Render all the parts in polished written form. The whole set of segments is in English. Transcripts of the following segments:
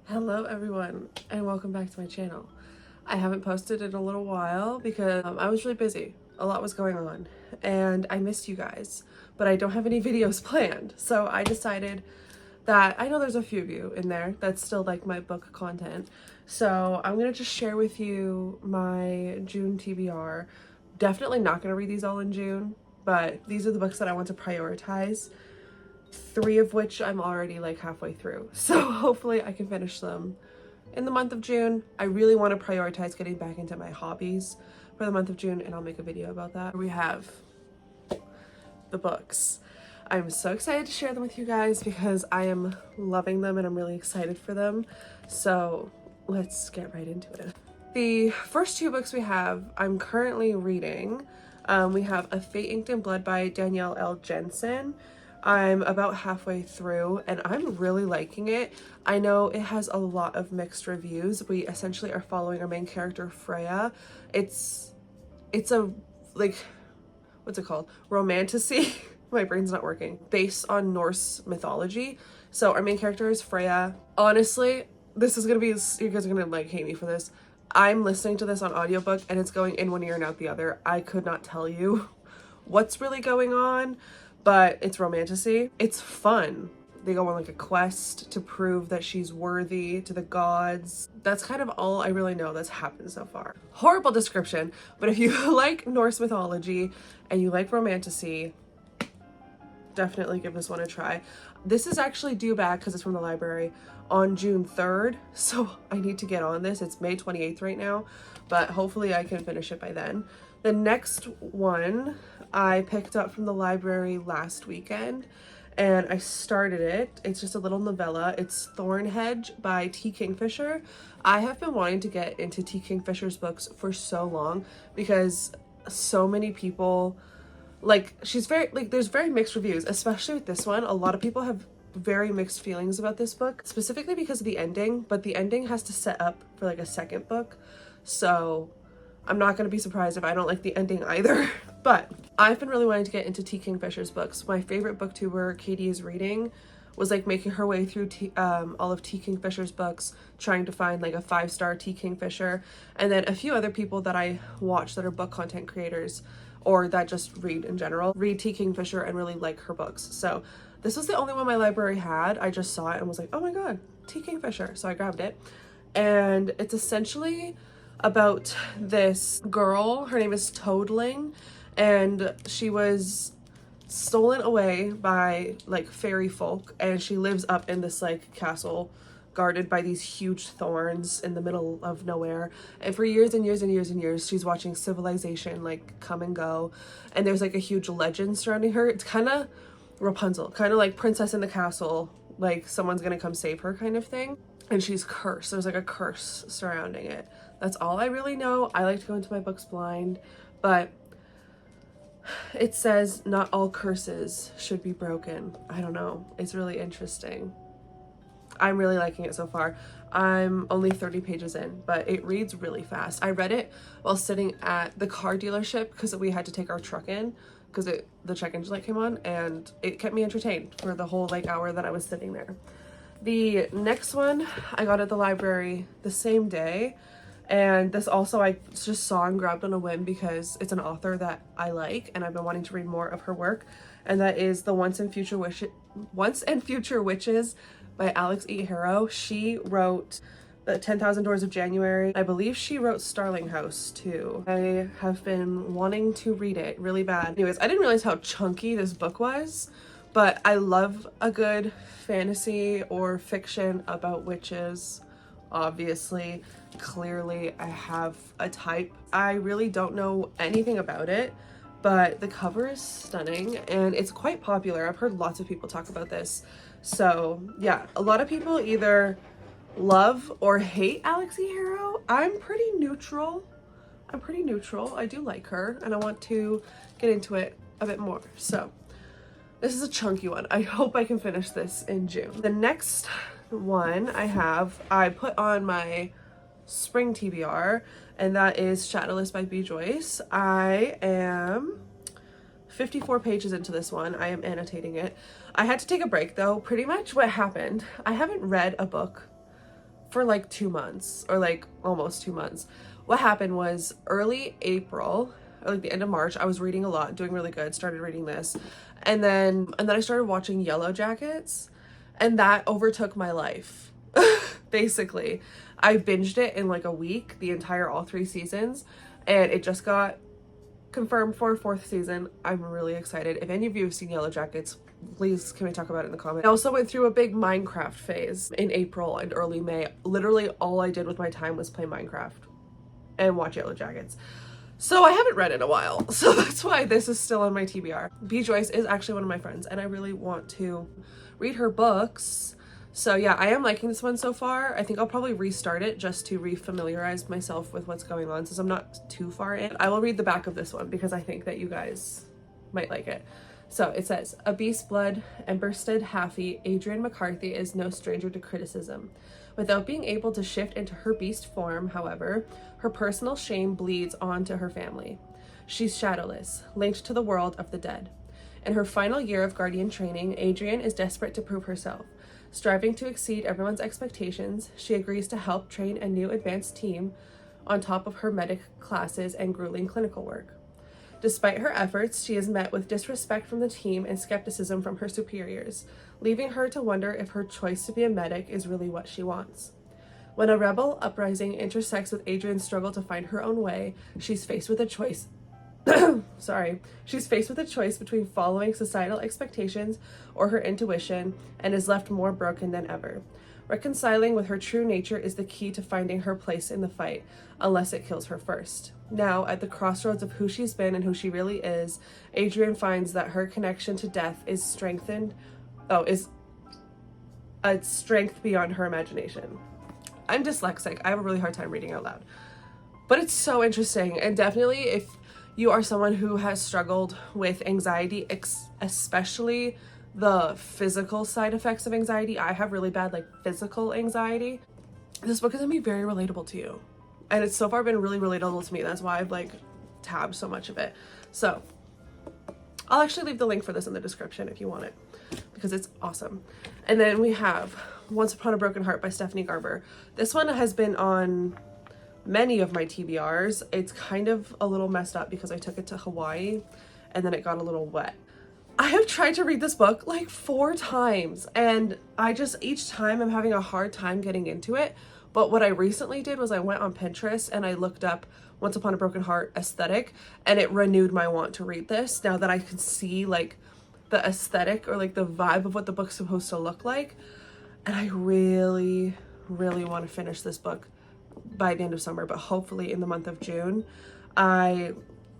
Hello everyone and welcome back to my channel. I haven't posted in a little while because I was really busy. A lot was going on and I missed you guys, but I don't have any videos planned. So I decided that I know there's a few of you in there that still like my book content. So I'm gonna just share with you my June TBR. Definitely not gonna read these all in June, but these are the books that I want to prioritize. 3 of which I'm already like halfway through. So hopefully I can finish them in the month of June. I really want to prioritize getting back into my hobbies for the month of June, and I'll make a video about that. We have the books. I'm so excited to share them with you guys because I am loving them and I'm really excited for them. So let's get right into it. The first 2 books we have, I'm currently reading. We have A Fate Inked in Blood by Danielle L. Jensen. I'm about halfway through and I'm really liking it. I know it has a lot of mixed reviews. We essentially are following our main character, Freya. It's a, like, what's it called? Romantasy. My brain's not working. Based on Norse mythology. So our main character is Freya. Honestly, this is gonna be, you guys are gonna like hate me for this. I'm listening to this on audiobook and it's going in one ear and out the other. I could not tell you what's really going on, but it's romantasy. It's fun. They go on like a quest to prove that she's worthy to the gods. That's kind of all I really know that's happened so far. Horrible description, but if you like Norse mythology and you like romantasy, definitely give this one a try. This is actually due back, because it's from the library, on June 3rd, so I need to get on this. It's May 28th right now, but hopefully I can finish it by then. The next one I picked up from the library last weekend and I started it. It's just a little novella. It's Thornhedge by T. Kingfisher. I have been wanting to get into T. Kingfisher's books for so long because so many people, like, she's very, like, there's very mixed reviews, especially with this one. A lot of people have very mixed feelings about this book, specifically because of the ending, but the ending has to set up for like a second book. So I'm not going to be surprised if I don't like the ending either. But I've been really wanting to get into T. Kingfisher's books. My favorite booktuber, Katie is Reading, was like making her way through all of T. Kingfisher's books, trying to find like a 5-star T. Kingfisher. And then a few other people that I watch that are book content creators or that just read in general, read T. Kingfisher and really like her books. So this was the only one my library had. I just saw it and was like, oh my god, T. Kingfisher. So I grabbed it. And it's essentially about this girl. Her name is Toadling, and she was stolen away by like fairy folk, and she lives up in this like castle guarded by these huge thorns in the middle of nowhere. And for years and years and years and years, she's watching civilization like come and go, and there's like a huge legend surrounding her. It's kind of Rapunzel, kind of like Princess in the Castle, like someone's gonna come save her kind of thing. And she's cursed. There's like a curse surrounding it. That's all I really know. I like to go into my books blind, but it says not all curses should be broken. I don't know. It's really interesting. I'm really liking it so far. I'm only 30 pages in, but it reads really fast. I read it while sitting at the car dealership because we had to take our truck in because the check engine light came on, and it kept me entertained for the whole like hour that I was sitting there. The next one I got at the library the same day, and this also I just saw and grabbed on a whim because it's an author that I like and I've been wanting to read more of her work, and that is the Once and Future Witches by Alex E. Harrow. She wrote the 10,000 Doors of January. I believe she wrote Starling House too. I have been wanting to read it really bad. Anyways, I didn't realize how chunky this book was, but I love a good fantasy or fiction about witches. Obviously, clearly I have a type. I really don't know anything about it, but the cover is stunning and it's quite popular. I've heard lots of people talk about this. So yeah, a lot of people either love or hate Alex E. Harrow. I'm pretty neutral. I do like her and I want to get into it a bit more. So this is a chunky one. I hope I can finish this in June. The next one I put on my spring TBR, and that is Shadowless by B Joyce. I am 54 pages into this one. I am annotating it. I had to take a break though. Pretty much what happened, I haven't read a book for like 2 months, or like almost 2 months. What happened was early April, or like the end of March, I was reading a lot, doing really good, started reading this. And then I started watching Yellow Jackets, and that overtook my life. Basically, I binged it in like a week, the entire all 3 seasons, and it just got confirmed for a 4th season. I'm really excited. If any of you have seen Yellow Jackets, please can we talk about it in the comments. I also went through a big Minecraft phase in April and early May. Literally all I did with my time was play Minecraft and watch Yellow Jackets. So I haven't read in a while, so that's why this is still on my TBR. B Joyce is actually one of my friends, and I really want to read her books. So yeah, I am liking this one so far. I think I'll probably restart it just to refamiliarize myself with what's going on, since I'm not too far in. I will read the back of this one because I think that you guys might like it. So it says, a beast blood, Emberstead Haffey, Adrienne McCarthy is no stranger to criticism. Without being able to shift into her beast form, however, her personal shame bleeds onto her family. She's shadowless, linked to the world of the dead. In her final year of guardian training, Adrienne is desperate to prove herself. Striving to exceed everyone's expectations, she agrees to help train a new advanced team on top of her medic classes and grueling clinical work. Despite her efforts, she is met with disrespect from the team and skepticism from her superiors, leaving her to wonder if her choice to be a medic is really what she wants. When a rebel uprising intersects with Adrienne's struggle to find her own way, she's faced with a choice She's faced with a choice between following societal expectations or her intuition, and is left more broken than ever. Reconciling with her true nature is the key to finding her place in the fight, unless it kills her first. Now, at the crossroads of who she's been and who she really is, Adrienne finds that her connection to death is a strength beyond her imagination. I'm dyslexic. I have a really hard time reading out loud. But it's so interesting, and definitely if you are someone who has struggled with anxiety, especially the physical side effects of anxiety. I have really bad like physical anxiety. This book is gonna be very relatable to you. And it's so far been really relatable to me. That's why I've like tabbed so much of it. So I'll actually leave the link for this in the description if you want it, because it's awesome. And then we have Once Upon a Broken Heart by Stephanie Garber. This one has been on many of my TBRs. It's kind of a little messed up because I took it to Hawaii and then it got a little wet. I have tried to read this book like 4 times, and each time I'm having a hard time getting into it. But what I recently did was I went on Pinterest and I looked up Once Upon a Broken Heart aesthetic, and it renewed my want to read this now that I can see like the aesthetic or like the vibe of what the book's supposed to look like. And I really, really want to finish this book by the end of summer, but hopefully in the month of June. I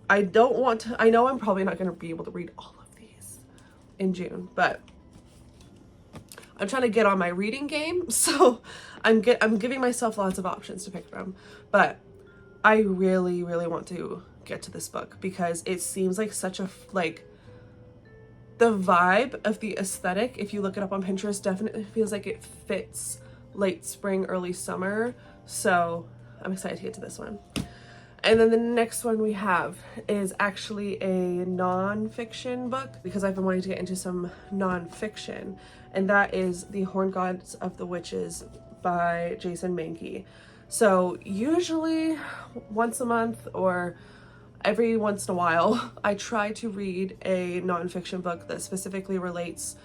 don't want to, I know I'm probably not going to be able to read all of these in June, but I'm trying to get on my reading game, so I'm giving myself lots of options to pick from. But I really, really want to get to this book because it seems like such a the vibe of the aesthetic, if you look it up on Pinterest, definitely feels like it fits late spring, early summer. So I'm excited to get to this one. And then the next one we have is actually a non-fiction book, because I've been wanting to get into some non-fiction, and that is The Horn Gods of the Witches by Jason Mankey. So usually once a month or every once in a while, I try to read a non-fiction book that specifically relates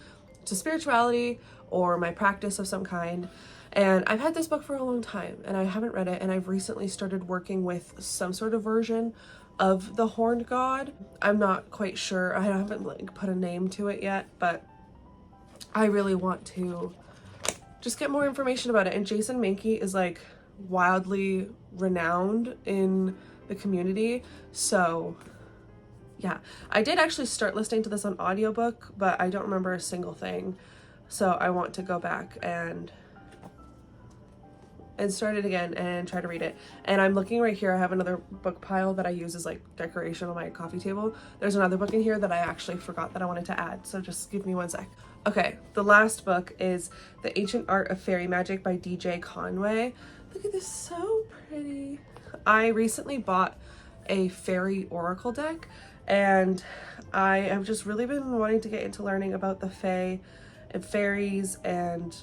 to spirituality or my practice of some kind. And I've had this book for a long time and I haven't read it, and I've recently started working with some sort of version of the Horned God. I'm not quite sure. I haven't like put a name to it yet, but I really want to just get more information about it. And Jason Mankey is like wildly renowned in the community. So yeah, I did actually start listening to this on audiobook, but I don't remember a single thing. So I want to go back and start it again and try to read it. And I'm looking right here, I have another book pile that I use as like decoration on my coffee table. There's another book in here that I actually forgot that I wanted to add, so just give me one sec. Okay, the last book is The Ancient Art of Fairy Magic by DJ Conway. Look at this, so pretty. I recently bought a fairy oracle deck, and I have just really been wanting to get into learning about the fae and fairies and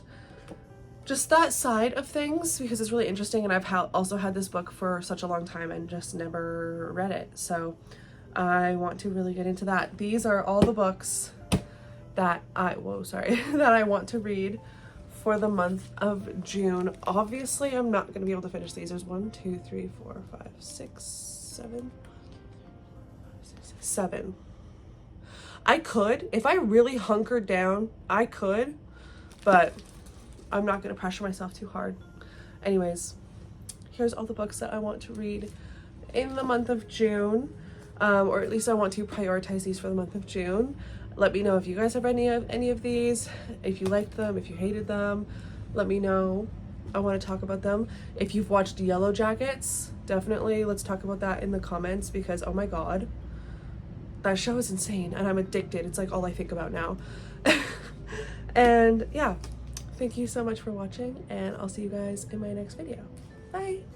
just that side of things, because it's really interesting, and I've also had this book for such a long time and just never read it. So I want to really get into that. These are all the books that that I want to read for the month of June. Obviously, I'm not going to be able to finish these. There's 1, 2, 3, 4, 5, 6, 7. I could, if I really hunkered down, I could, but I'm not going to pressure myself too hard. Anyways, here's all the books that I want to read in the month of June, or at least I want to prioritize these for the month of June. Let me know if you guys have any of these, if you liked them, if you hated them. Let me know. I want to talk about them. If you've watched Yellow Jackets, definitely let's talk about that in the comments, because oh my god, that show is insane and I'm addicted. It's like all I think about now. And yeah, thank you so much for watching, and I'll see you guys in my next video. Bye.